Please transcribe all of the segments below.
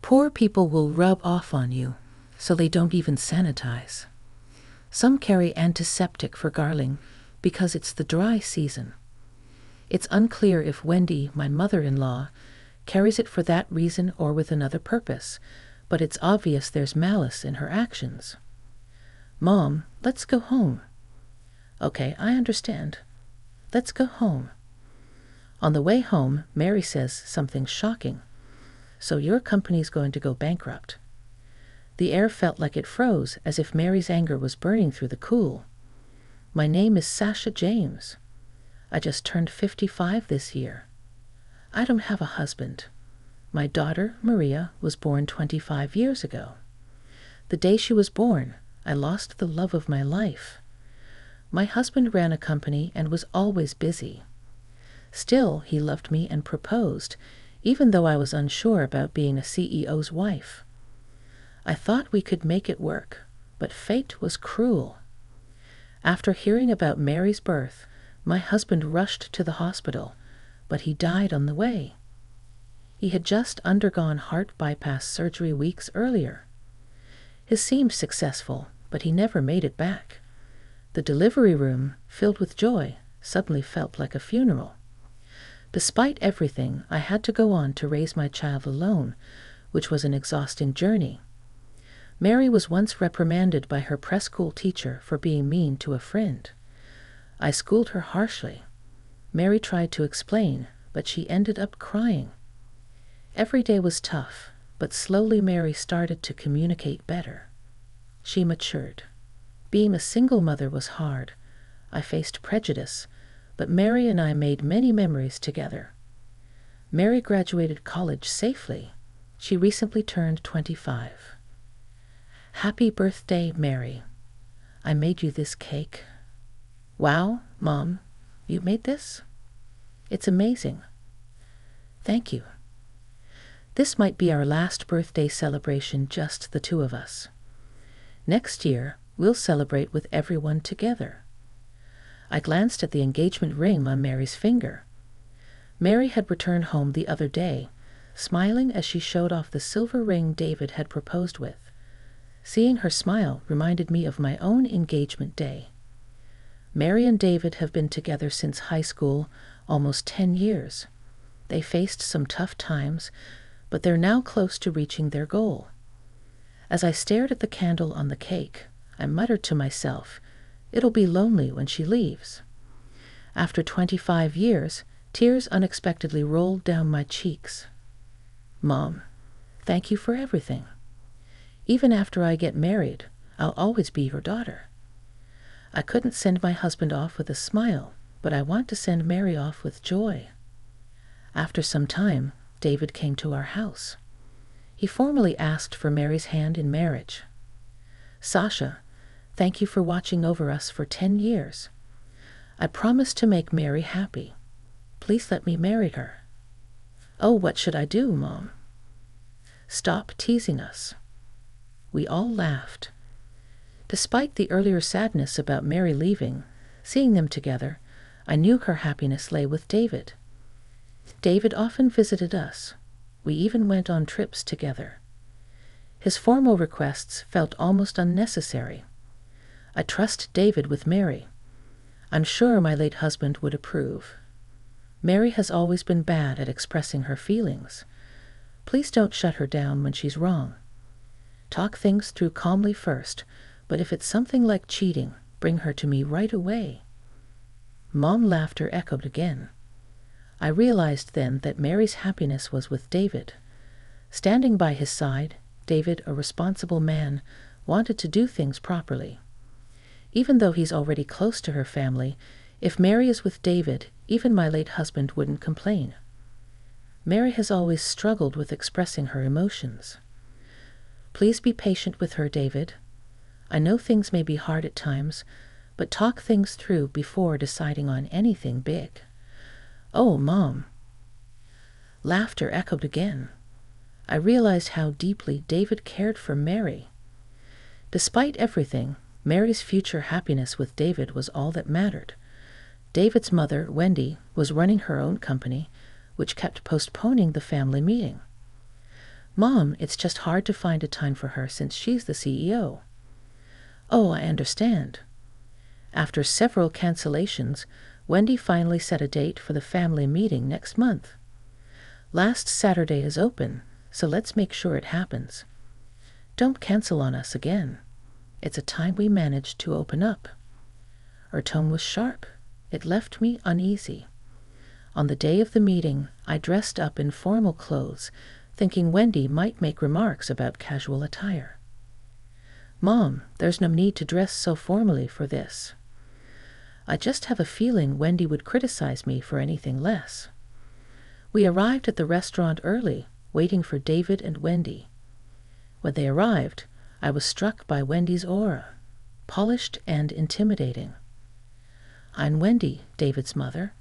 Poor people will rub off on you, so they don't even sanitize. Some carry antiseptic for gargling because it's the dry season. It's unclear if Wendy, my mother-in-law, carries it for that reason or with another purpose, but it's obvious there's malice in her actions. Mom, let's go home. Okay, I understand. Let's go home. On the way home, Mary says something shocking. So your company's going to go bankrupt. The air felt like it froze, as if Mary's anger was burning through the cool. My name is Sasha James. I just turned 55 this year. I don't have a husband. My daughter, Maria, was born 25 years ago. The day she was born, I lost the love of my life. My husband ran a company and was always busy. Still, he loved me and proposed, even though I was unsure about being a CEO's wife. I thought we could make it work, but fate was cruel. After hearing about Mary's birth, my husband rushed to the hospital, but he died on the way. He had just undergone heart bypass surgery weeks earlier. His seemed successful, but he never made it back. The delivery room, filled with joy, suddenly felt like a funeral. Despite everything, I had to go on to raise my child alone, which was an exhausting journey. Mary was once reprimanded by her preschool teacher for being mean to a friend. I schooled her harshly. Mary tried to explain, but she ended up crying. Every day was tough, but slowly Mary started to communicate better. She matured. Being a single mother was hard. I faced prejudice, but Mary and I made many memories together. Mary graduated college safely. She recently turned 25. Happy birthday, Mary. I made you this cake. Wow, Mom, you made this? It's amazing. Thank you. This might be our last birthday celebration, just the two of us. Next year, we'll celebrate with everyone together. I glanced at the engagement ring on Mary's finger. Mary had returned home the other day, smiling as she showed off the silver ring David had proposed with. Seeing her smile reminded me of my own engagement day. Mary and David have been together since high school, almost 10 years. They faced some tough times, but they're now close to reaching their goal. As I stared at the candle on the cake, I muttered to myself, it'll be lonely when she leaves. After 25 years, tears unexpectedly rolled down my cheeks. Mom, thank you for everything. Even after I get married, I'll always be your daughter. I couldn't send my husband off with a smile, but I want to send Mary off with joy. After some time, David came to our house. He formally asked for Mary's hand in marriage. Sasha, thank you for watching over us for 10 years. I promise to make Mary happy. Please let me marry her. Oh, what should I do, Mom? Stop teasing us. We all laughed. Despite the earlier sadness about Mary leaving, seeing them together, I knew her happiness lay with David. David often visited us. We even went on trips together. His formal requests felt almost unnecessary. I trust David with Mary. I'm sure my late husband would approve. Mary has always been bad at expressing her feelings. Please don't shut her down when she's wrong. Talk things through calmly first, but if it's something like cheating, bring her to me right away. Mom laughter echoed again. I realized then that Mary's happiness was with David. Standing by his side, David, a responsible man, wanted to do things properly. Even though he's already close to her family, if Mary is with David, even my late husband wouldn't complain. Mary has always struggled with expressing her emotions. Please be patient with her, David. I know things may be hard at times, but talk things through before deciding on anything big. Oh, Mom. Laughter echoed again. I realized how deeply David cared for Mary. Despite everything, Mary's future happiness with David was all that mattered. David's mother, Wendy, was running her own company, which kept postponing the family meeting. Mom, it's just hard to find a time for her since she's the CEO. Oh, I understand. After several cancellations, Wendy finally set a date for the family meeting next month. Last Saturday is open, so let's make sure it happens. Don't cancel on us again. It's a time we managed to open up. Her tone was sharp. It left me uneasy. On the day of the meeting, I dressed up in formal clothes, thinking Wendy might make remarks about casual attire. Mom, there's no need to dress so formally for this. I just have a feeling Wendy would criticize me for anything less. We arrived at the restaurant early, waiting for David and Wendy. When they arrived, I was struck by Wendy's aura, polished and intimidating. I'm Wendy, David's mother.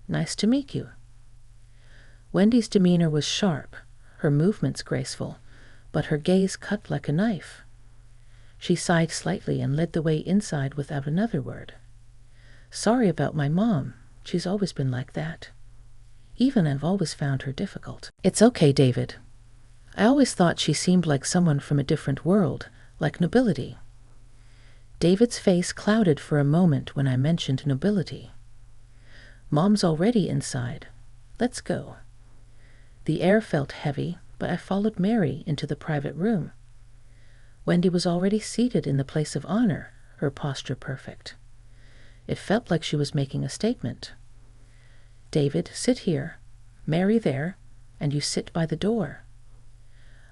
Nice to meet you. Wendy's demeanor was sharp, her movements graceful, but her gaze cut like a knife. She sighed slightly and led the way inside without another word. Sorry about my mom. She's always been like that. Even I've always found her difficult. It's okay, David. I always thought she seemed like someone from a different world, like nobility. David's face clouded for a moment when I mentioned nobility. Mom's already inside. Let's go. The air felt heavy, but I followed Mary into the private room. Wendy was already seated in the place of honor, her posture perfect. It felt like she was making a statement. David, sit here, Mary there, and you sit by the door.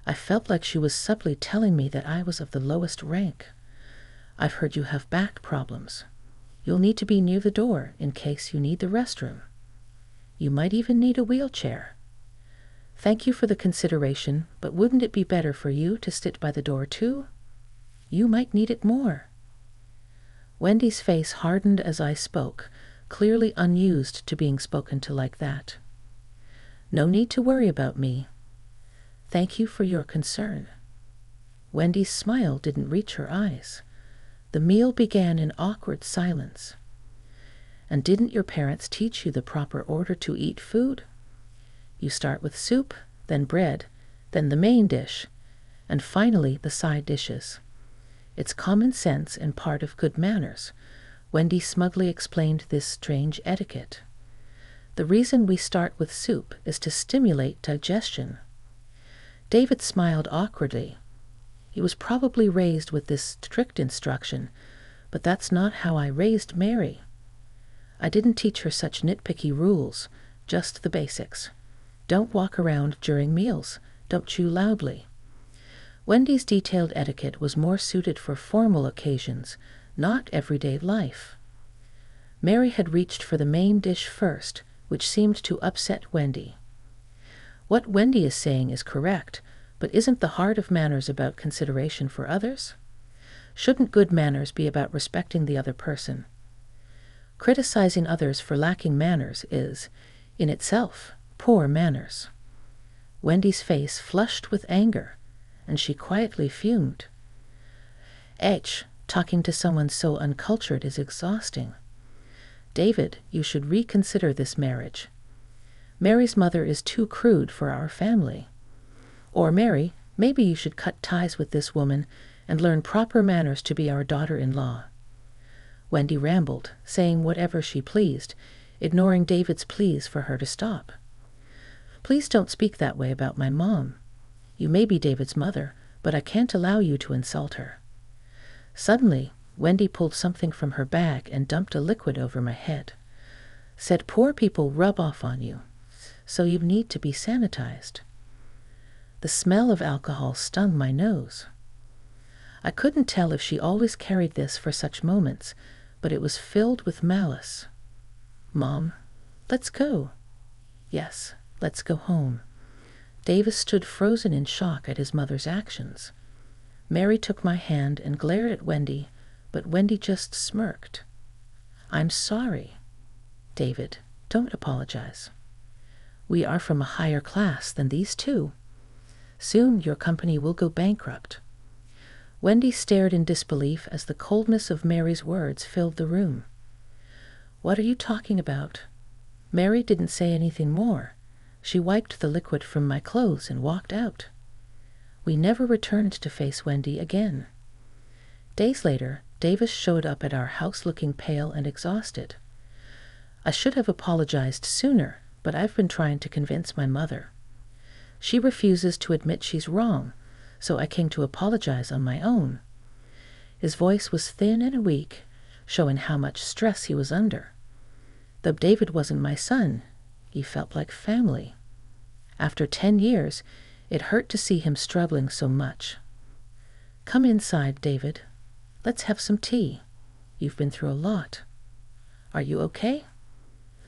I felt like she was subtly telling me that I was of the lowest rank. I've heard you have back problems. You'll need to be near the door in case you need the restroom. You might even need a wheelchair. Thank you for the consideration, but wouldn't it be better for you to sit by the door too? You might need it more. Wendy's face hardened as I spoke, clearly unused to being spoken to like that. No need to worry about me. Thank you for your concern. Wendy's smile didn't reach her eyes. The meal began in awkward silence. And didn't your parents teach you the proper order to eat food? You start with soup, then bread, then the main dish, and finally the side dishes. It's common sense and part of good manners. Wendy smugly explained this strange etiquette. The reason we start with soup is to stimulate digestion. David smiled awkwardly. He was probably raised with this strict instruction, but that's not how I raised Mary. I didn't teach her such nitpicky rules, just the basics. Don't walk around during meals. Don't chew loudly. Wendy's detailed etiquette was more suited for formal occasions, not everyday life. Mary had reached for the main dish first, which seemed to upset Wendy. What Wendy is saying is correct, but isn't the heart of manners about consideration for others? Shouldn't good manners be about respecting the other person? Criticizing others for lacking manners is, in itself, poor manners. Wendy's face flushed with anger, and she quietly fumed. Talking to someone so uncultured is exhausting. David, you should reconsider this marriage. Mary's mother is too crude for our family. Or Mary, maybe you should cut ties with this woman and learn proper manners to be our daughter-in-law. Wendy rambled, saying whatever she pleased, ignoring David's pleas for her to stop. Please don't speak that way about my mom. You may be David's mother, but I can't allow you to insult her. Suddenly, Wendy pulled something from her bag and dumped a liquid over my head. Said poor people rub off on you, so you need to be sanitized. The smell of alcohol stung my nose. I couldn't tell if she always carried this for such moments, but it was filled with malice. Mom, let's go. Yes, let's go home. Davis stood frozen in shock at his mother's actions. Mary took my hand and glared at Wendy, but Wendy just smirked. I'm sorry. David, don't apologize. We are from a higher class than these two. Soon your company will go bankrupt. Wendy stared in disbelief as the coldness of Mary's words filled the room. What are you talking about? Mary didn't say anything more. She wiped the liquid from my clothes and walked out. We never returned to face Wendy again. Days later, Davis showed up at our house looking pale and exhausted. I should have apologized sooner, but I've been trying to convince my mother. She refuses to admit she's wrong, so I came to apologize on my own. His voice was thin and weak, showing how much stress he was under. Though David wasn't my son, he felt like family. After 10 years, it hurt to see him struggling so much. Come inside, David. Let's have some tea. You've been through a lot. Are you okay?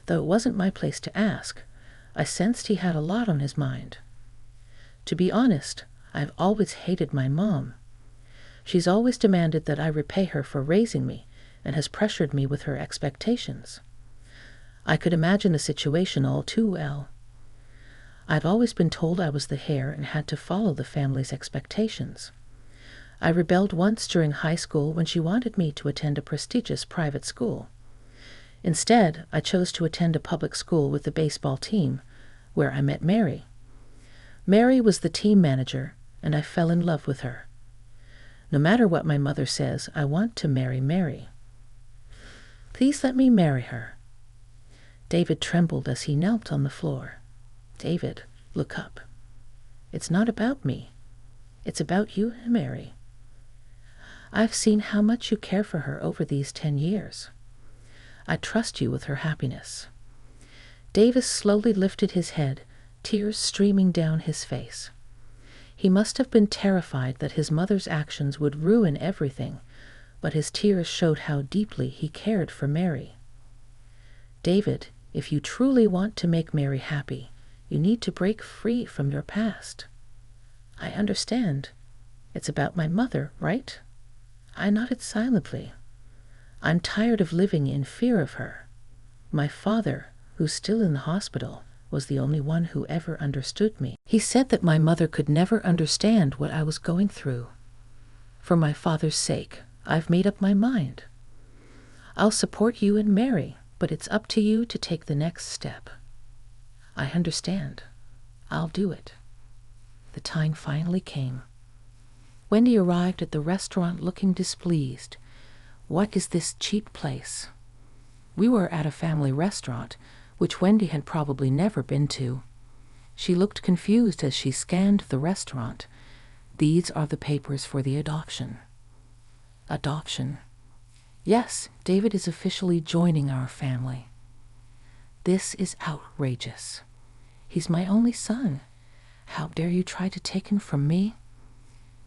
Though it wasn't my place to ask, I sensed he had a lot on his mind. To be honest, I've always hated my mom. She's always demanded that I repay her for raising me and has pressured me with her expectations. I could imagine the situation all too well. I've always been told I was the heir and had to follow the family's expectations. I rebelled once during high school when she wanted me to attend a prestigious private school. Instead, I chose to attend a public school with the baseball team, where I met Mary. Mary was the team manager, and I fell in love with her. No matter what my mother says, I want to marry Mary. Please let me marry her. David trembled as he knelt on the floor. David, look up. It's not about me. It's about you and Mary. I've seen how much you care for her over these 10 years. I trust you with her happiness. Davis slowly lifted his head, tears streaming down his face. He must have been terrified that his mother's actions would ruin everything, but his tears showed how deeply he cared for Mary. David, if you truly want to make Mary happy, you need to break free from your past. I understand. It's about my mother, right? I nodded silently. I'm tired of living in fear of her. My father, who's still in the hospital, was the only one who ever understood me. He said that my mother could never understand what I was going through. For my father's sake, I've made up my mind. I'll support you and Mary, but it's up to you to take the next step. I understand. I'll do it. The time finally came. Wendy arrived at the restaurant looking displeased. What is this cheap place? We were at a family restaurant, which Wendy had probably never been to. She looked confused as she scanned the restaurant. These are the papers for the adoption. Adoption. Yes, David is officially joining our family. This is outrageous. He's my only son. How dare you try to take him from me?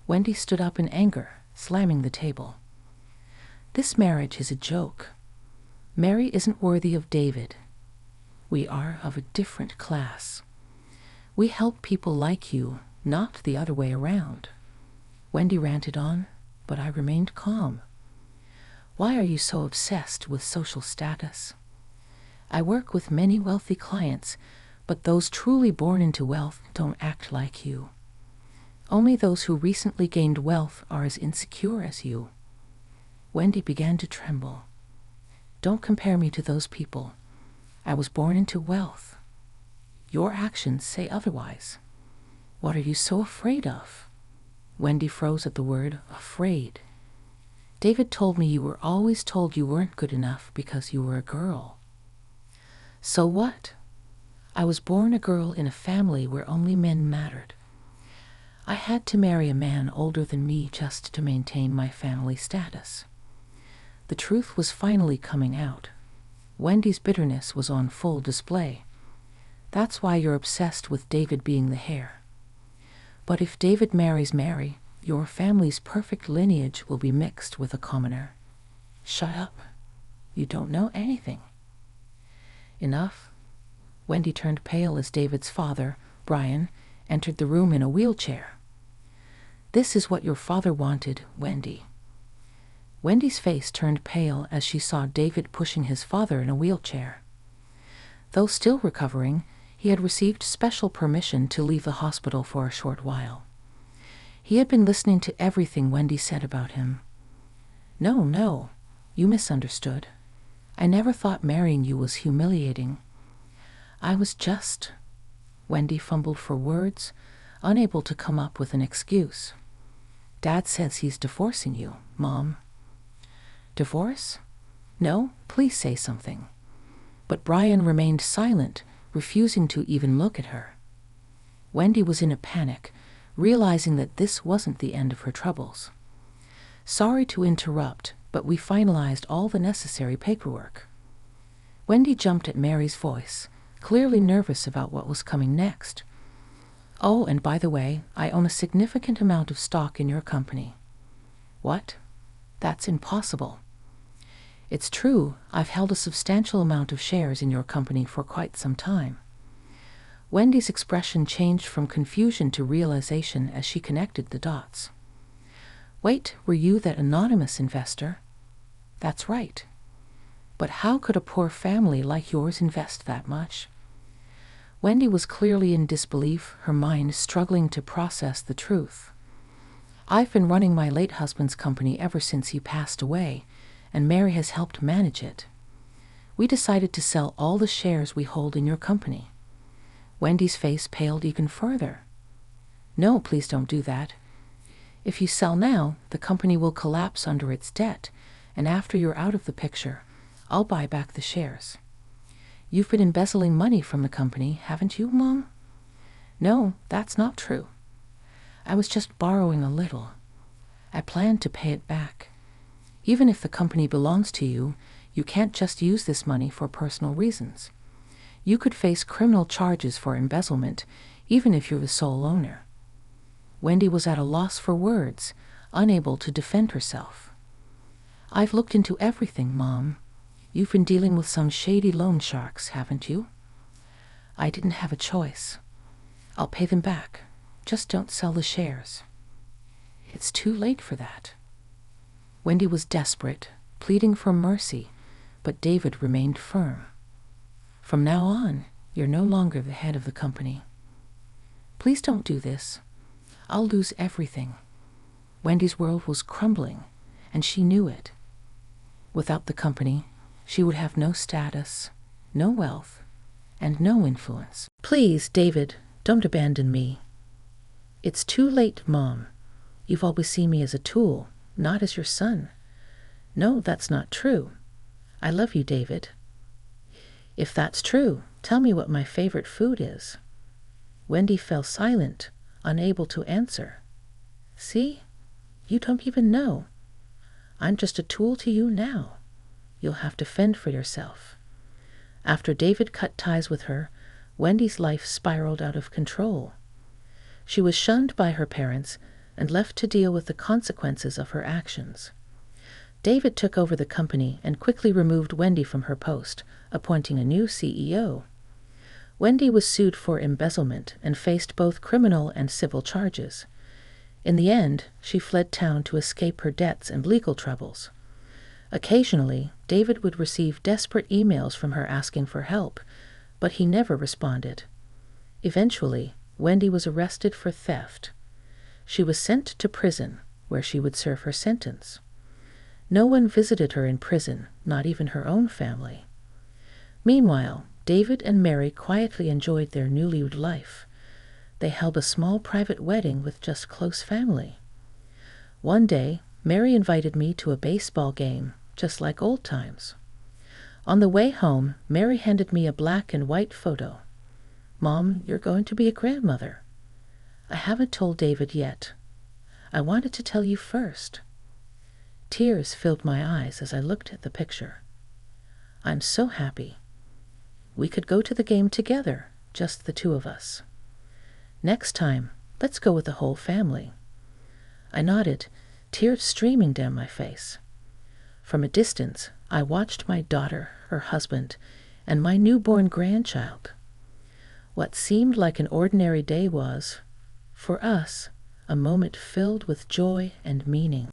Wendy stood up in anger, slamming the table. This marriage is a joke. Mary isn't worthy of David. We are of a different class. We help people like you, not the other way around. Wendy ranted on, but I remained calm. Why are you so obsessed with social status? I work with many wealthy clients, but those truly born into wealth don't act like you. Only those who recently gained wealth are as insecure as you. Wendy began to tremble. Don't compare me to those people. I was born into wealth. Your actions say otherwise. What are you so afraid of? Wendy froze at the word afraid. David told me you were always told you weren't good enough because you were a girl. So what? I was born a girl in a family where only men mattered. I had to marry a man older than me just to maintain my family status. The truth was finally coming out. Wendy's bitterness was on full display. That's why you're obsessed with David being the heir. But if David marries Mary, your family's perfect lineage will be mixed with a commoner. Shut up. You don't know anything. Enough. Wendy turned pale as David's father, Brian, entered the room in a wheelchair. This is what your father wanted, Wendy. Wendy's face turned pale as she saw David pushing his father in a wheelchair. Though still recovering, he had received special permission to leave the hospital for a short while. He had been listening to everything Wendy said about him. No, you misunderstood. I never thought marrying you was humiliating. I was just Wendy fumbled for words, unable to come up with an excuse. Dad says he's divorcing you, Mom. Divorce? No, please say something. But Brian remained silent, refusing to even look at her. Wendy was in a panic, realizing that this wasn't the end of her troubles. Sorry to interrupt, but we finalized all the necessary paperwork. Wendy jumped at Mary's voice, clearly nervous about what was coming next. Oh, and by the way, I own a significant amount of stock in your company. What? That's impossible. It's true, I've held a substantial amount of shares in your company for quite some time. Wendy's expression changed from confusion to realization as she connected the dots. Wait, were you that anonymous investor? That's right. But how could a poor family like yours invest that much? Wendy was clearly in disbelief, her mind struggling to process the truth. I've been running my late husband's company ever since he passed away, and Mary has helped manage it. We decided to sell all the shares we hold in your company. Wendy's face paled even further. No, please don't do that. If you sell now, the company will collapse under its debt, and after you're out of the picture, I'll buy back the shares. You've been embezzling money from the company, haven't you, Mom? No, that's not true. I was just borrowing a little. I plan to pay it back. Even if the company belongs to you, you can't just use this money for personal reasons. You could face criminal charges for embezzlement, even if you're the sole owner. Wendy was at a loss for words, unable to defend herself. I've looked into everything, Mom. You've been dealing with some shady loan sharks, haven't you? I didn't have a choice. I'll pay them back. Just don't sell the shares. It's too late for that. Wendy was desperate, pleading for mercy, but David remained firm. From now on, you're no longer the head of the company. Please don't do this. I'll lose everything. Wendy's world was crumbling, and she knew it. Without the company, she would have no status, no wealth, and no influence. Please, David, don't abandon me. It's too late, Mom. You've always seen me as a tool, not as your son. No, that's not true. I love you, David. If that's true, tell me what my favorite food is. Wendy fell silent, unable to answer. See? You don't even know. I'm just a tool to you now. You'll have to fend for yourself. After David cut ties with her, Wendy's life spiraled out of control. She was shunned by her parents and left to deal with the consequences of her actions. David took over the company and quickly removed Wendy from her post, appointing a new CEO. Wendy was sued for embezzlement and faced both criminal and civil charges. In the end, she fled town to escape her debts and legal troubles. Occasionally, David would receive desperate emails from her asking for help, but he never responded. Eventually, Wendy was arrested for theft. She was sent to prison, where she would serve her sentence. No one visited her in prison, not even her own family. Meanwhile, David and Mary quietly enjoyed their newlywed life. They held a small private wedding with just close family. One day, Mary invited me to a baseball game, just like old times. On the way home, Mary handed me a black and white photo. Mom, you're going to be a grandmother. I haven't told David yet. I wanted to tell you first. Tears filled my eyes as I looked at the picture. I'm so happy. We could go to the game together, just the two of us. Next time, let's go with the whole family. I nodded, tears streaming down my face. From a distance, I watched my daughter, her husband, and my newborn grandchild. What seemed like an ordinary day was, for us, a moment filled with joy and meaning.